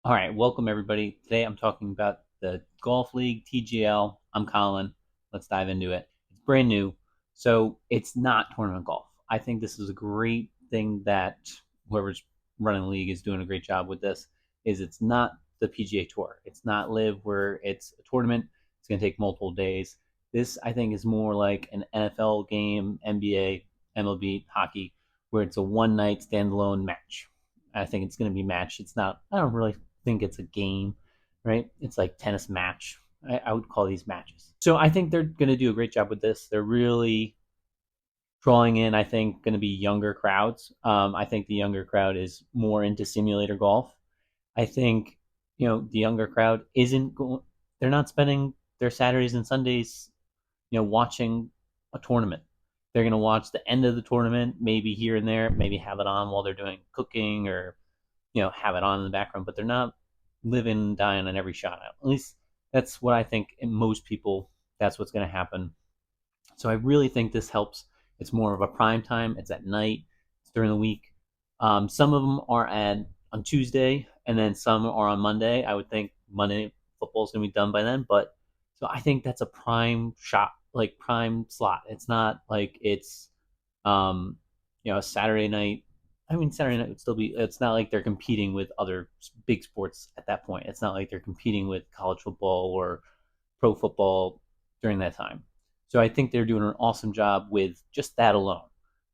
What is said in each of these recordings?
All right, welcome everybody. Today I'm talking about the Golf League TGL. I'm Colin. Let's dive into it. It's brand new, so it's not tournament golf. I think this is a great thing that whoever's running the league is doing a great job with this. Is it's not the PGA Tour. It's not live where it's a tournament. It's going to take multiple days. This I think is more like an NFL game, NBA, MLB, hockey, where it's a one night standalone match. I think it's going to be matched. It's not. I don't really think it's a game, right? It's like tennis match. I would call these matches. So I think they're going to do a great job with this. They're really drawing in, I think, going to be younger crowds. I think the younger crowd is more into simulator golf. I think, the younger crowd isn't going, they're not spending their Saturdays and Sundays, watching a tournament. They're going to watch the end of the tournament, maybe here and there, maybe have it on while they're doing cooking or have it on in the background, but they're not living and dying on every shot. At least that's what I think in most people, that's what's going to happen. So I really think this helps. It's more of a prime time. It's at night. It's during the week. Some of them are on Tuesday, and then some are on Monday. I would think Monday football is going to be done by then. But so I think that's a prime shot, like prime slot. It's not like it's a Saturday night. I mean, Saturday night would still be. It's not like they're competing with other big sports at that point. It's not like they're competing with college football or pro football during that time. So I think they're doing an awesome job with just that alone,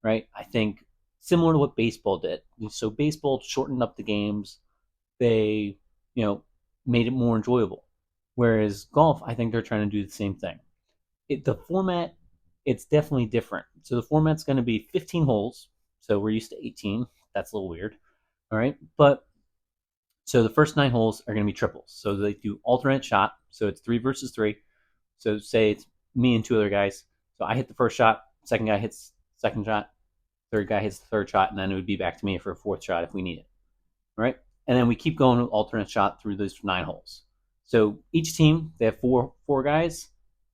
right? I think similar to what baseball did. So baseball shortened up the games. They, you know, made it more enjoyable. Whereas golf, I think they're trying to do the same thing. The format, it's definitely different. So the format's going to be 15 holes. So we're used to 18. That's a little weird. All right. But so the first 9 holes are going to be triples. So they do alternate shot. So it's three versus three. So say it's me and two other guys. So I hit the first shot, second guy hits second shot, third guy hits the third shot, and then it would be back to me for a fourth shot if we need it. All right. And then we keep going with alternate shot through those 9 holes. So each team, they have four guys.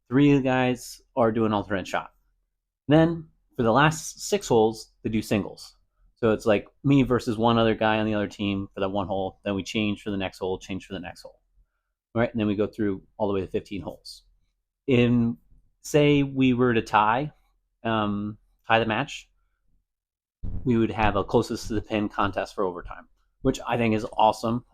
Three of the guys are doing alternate shot. Then for the last 6 holes, they do singles. So it's like me versus one other guy on the other team for that one hole. Then we change for the next hole, change for the next hole. All right. And then we go through all the way to 15 holes. In say we were to tie the match, we would have a closest to the pin contest for overtime, which I think is awesome.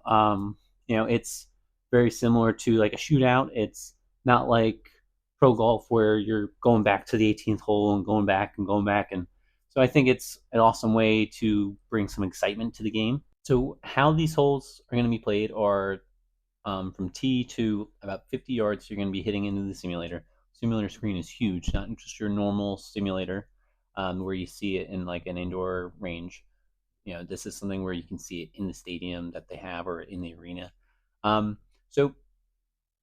It's very similar to like a shootout. It's not like pro golf where you're going back to the 18th hole and going back and going back. And so I think it's an awesome way to bring some excitement to the game. So how these holes are going to be played are from tee to about 50 yards. You're going to be hitting into the simulator. Simulator screen is huge, not just your normal simulator where you see it in like an indoor range. This is something where you can see it in the stadium that they have or in the arena. So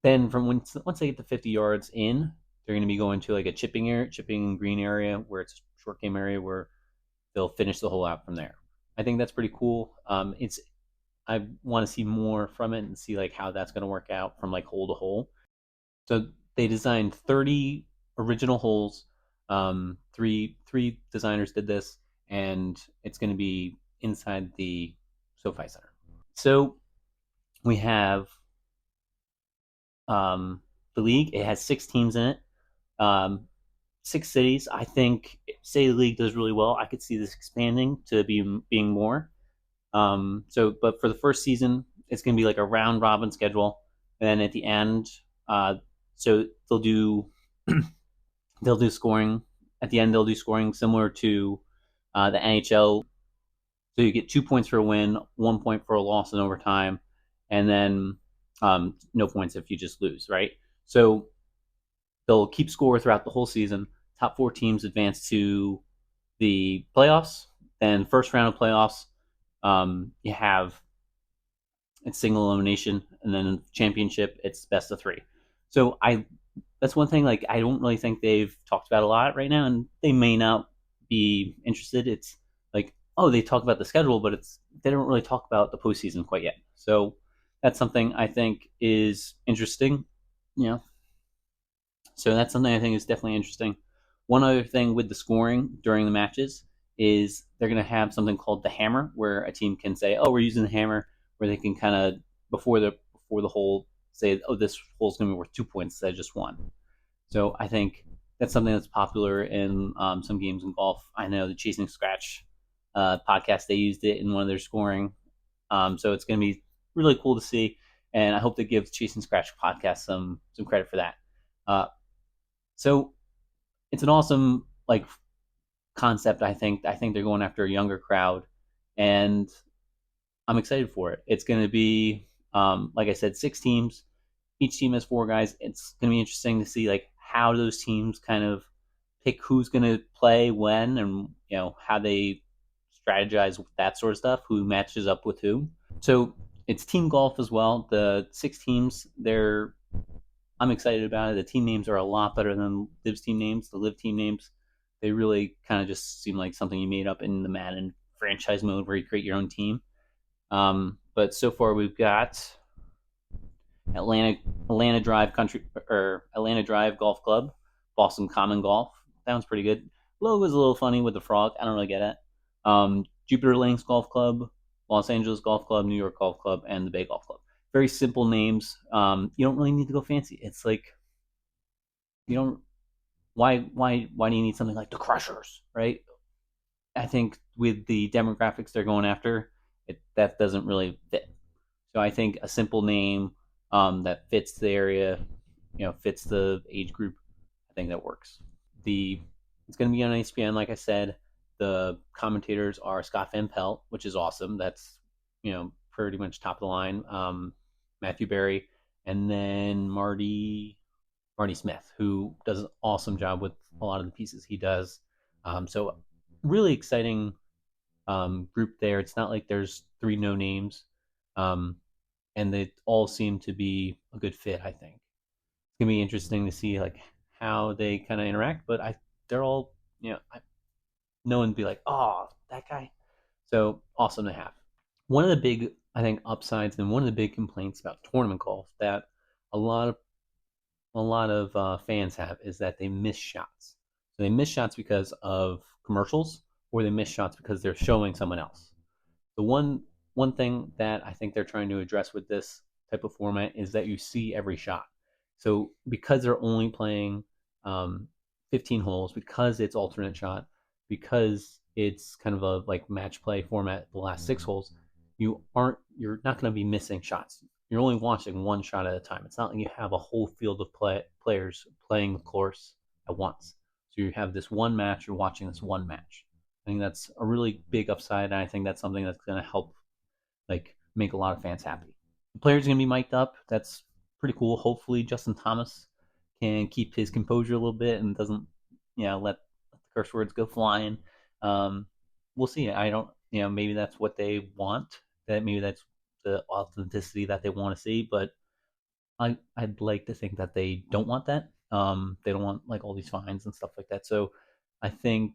then from once they get the 50 yards in, they're going to be going to like a chipping green area where it's a short game area where they'll finish the hole out from there. I think that's pretty cool. It's I want to see more from it and see like how that's going to work out from like hole to hole. So they designed 30 original holes. Three designers did this, and it's going to be inside the SoFi Center. So we have the league. It has 6 teams in it, 6 cities. I think say the league does really well. I could see this expanding to being more. But for the first season, it's going to be like a round robin schedule. And then at the end, so they'll do scoring. At the end, they'll do scoring similar to the NHL. So you get 2 points for a win, 1 point for a loss in overtime, and then no points if you just lose, right? So they'll keep score throughout the whole season. Top 4 teams advance to the playoffs. Then first round of playoffs, you have it's single elimination, and then championship, it's best of 3. So that's one thing like I don't really think they've talked about a lot right now, and they may not be interested. It's like they talk about the schedule, but they don't really talk about the postseason quite yet. So that's something I think is interesting. You know, so that's something I think is definitely interesting. One other thing with the scoring during the matches is they're going to have something called the hammer, where a team can say, "Oh, we're using the hammer," where they can kind of before the hole say, oh, this hole's going to be worth 2 points instead of just one. So I think that's something that's popular in some games in golf. I know the Chasing Scratch podcast, they used it in one of their scoring. So it's going to be really cool to see, and I hope to give Chasing Scratch podcast some credit for that. Uh, so it's an awesome like concept. I think they're going after a younger crowd, and I'm excited for it. It's going to be like I said, 6 teams. Each team has 4 guys. It's going to be interesting to see like how those teams kind of pick who's going to play when, and how they strategize with that sort of stuff. Who matches up with who. So it's team golf as well. The 6 teams, I'm excited about it. The team names are a lot better than Liv's team names. The Liv team names, they really kind of just seem like something you made up in the Madden franchise mode where you create your own team. But so far we've got Atlanta Atlanta Drive Country or Atlanta Drive Golf Club, Boston Common Golf. That one's pretty good. Logo's a little funny with the frog. I don't really get it. Jupiter Links Golf Club, Los Angeles Golf Club, New York Golf Club, and the Bay Golf Club. Very simple names. You don't really need to go fancy. It's like you don't. Why do you need something like the Crushers, right? I think with the demographics they're going after, that doesn't really fit. So I think a simple name that fits the area, fits the age group. I think that works. The It's going to be on ESPN, like I said. The commentators are Scott Van Pelt, which is awesome. That's pretty much top of the line. Matthew Berry, and then Marty Smith, who does an awesome job with a lot of the pieces he does. So really exciting group there. It's not like there's 3 no names, and they all seem to be a good fit. I think it's gonna be interesting to see like how they kind of interact. But they're all no one be like, oh, that guy. So awesome to have. One of the big, I think, upsides and one of the big complaints about tournament golf that a lot of fans have is that they miss shots. So they miss shots because of commercials, or they miss shots because they're showing someone else. The one thing that I think they're trying to address with this type of format is that you see every shot. So because they're only playing 15 holes, because it's alternate shot, because it's kind of a like match play format, the last 6 holes, you're not going to be missing shots. You're only watching one shot at a time. It's not like you have a whole field of players playing the course at once. So you have this one match. You're watching this one match. I think that's a really big upside, and I think that's something that's going to help like make a lot of fans happy. The players are going to be mic'd up. That's pretty cool. Hopefully, Justin Thomas can keep his composure a little bit and doesn't, let the curse words go flying. We'll see. I don't, maybe that's what they want. That maybe that's the authenticity that they want to see. But I'd like to think that they don't want that. They don't want like all these fines and stuff like that. So I think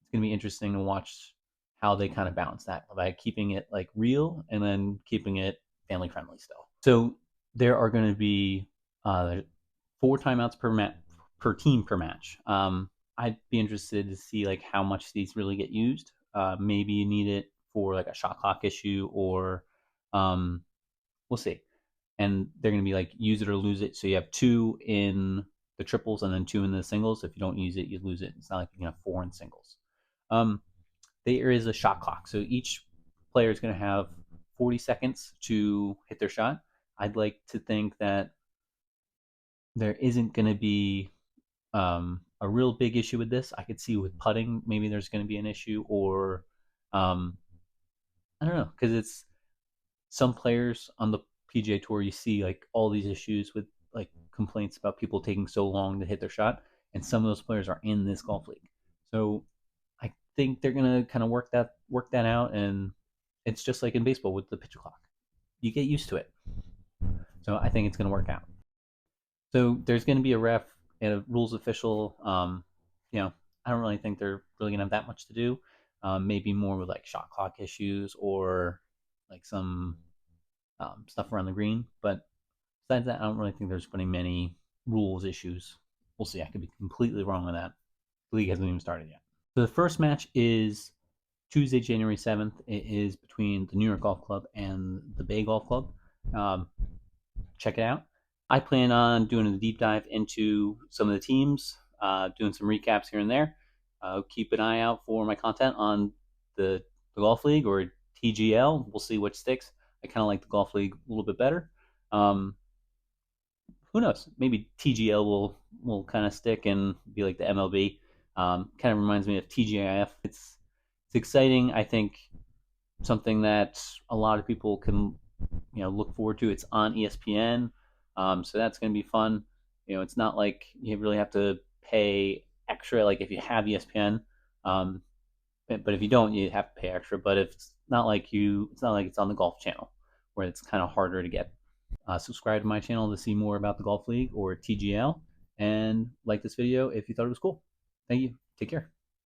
it's gonna be interesting to watch how they kind of balance that by keeping it like real and then keeping it family friendly still. So there are going to be 4 timeouts per team per match. I'd be interested to see like how much these really get used. Maybe you need it for like a shot clock issue, or we'll see. And they're going to be like use it or lose it. So you have 2 in the triples and then 2 in the singles. If you don't use it, you lose it. It's not like you can have 4 in singles. There is a shot clock. So each player is going to have 40 seconds to hit their shot. I'd like to think that there isn't going to be a real big issue with this. I could see with putting, maybe there's going to be an issue, or I don't know, because it's some players on the PGA Tour, you see like all these issues with like complaints about people taking so long to hit their shot, and some of those players are in this golf league. So I think they're gonna kind of work that out, and it's just like in baseball with the pitch clock. You get used to it. So I think it's gonna work out. So there's gonna be a ref and a rules official. I don't really think they're really gonna have that much to do. Maybe more with like shot clock issues or like some stuff around the green. But besides that, I don't really think there's going to be many rules issues. We'll see. I could be completely wrong on that. The league hasn't even started yet. So the first match is Tuesday, January 7th. It is between the New York Golf Club and the Bay Golf Club. Um, check it out. I plan on doing a deep dive into some of the teams, doing some recaps here and there. Keep an eye out for my content on the Golf League or TGL. We'll see which sticks. I kind of like the Golf League a little bit better. Um, who knows? Maybe TGL will kind of stick and be like the MLB. Kind of reminds me of TGIF. It's exciting. I think something that a lot of people can look forward to. It's on ESPN, so that's going to be fun. It's not like you really have to pay extra. Like if you have ESPN, um, but if you don't, you have to pay extra. But if it's not like it's on the Golf Channel, where it's kind of harder to get. Subscribe to my channel to see more about the Golf League or TGL, and like this video if you thought it was cool. Thank you. Take care.